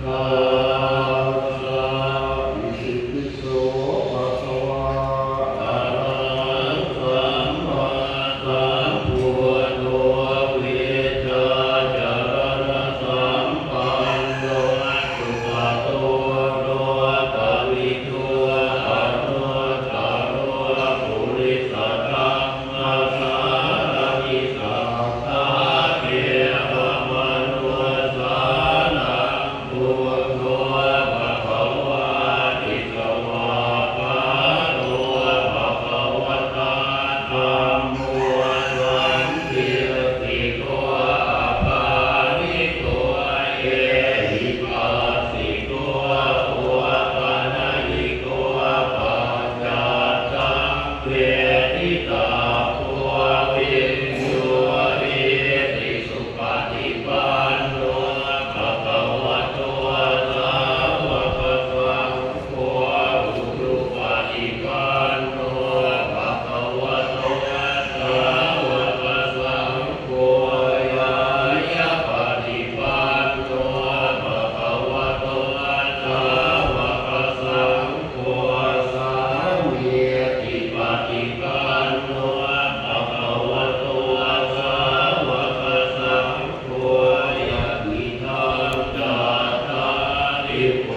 ธัสสะอิติปิโสภะคะวะอะระหังสัมมาสัมพุทโธวิชชาจารณะสัมปันโนสุขโตโนภวิทูอนุตตโรปุริสธรรมสารทิสัทธาเทวมนุสสานังพุทโธภะคะวะติสวะภะโตภะคะวะตาธัมโมสันติติโกอาภาริโกเอหิปัสสิโกโอปัญญิโกปัจจัตตังเวทิตาโพวินโยวิติสุปฏิปันโนภะคะวะโตสาวกสังโฆอุชุปฏิปันโนภะคะวะโตสาวกสังโฆยายาปฏิปันโนภะคะวะโตสาวกสังโฆสามีติปฏิปันโนภะคะวะโตสาวกสังโฆยะติทังจัตตาริปุ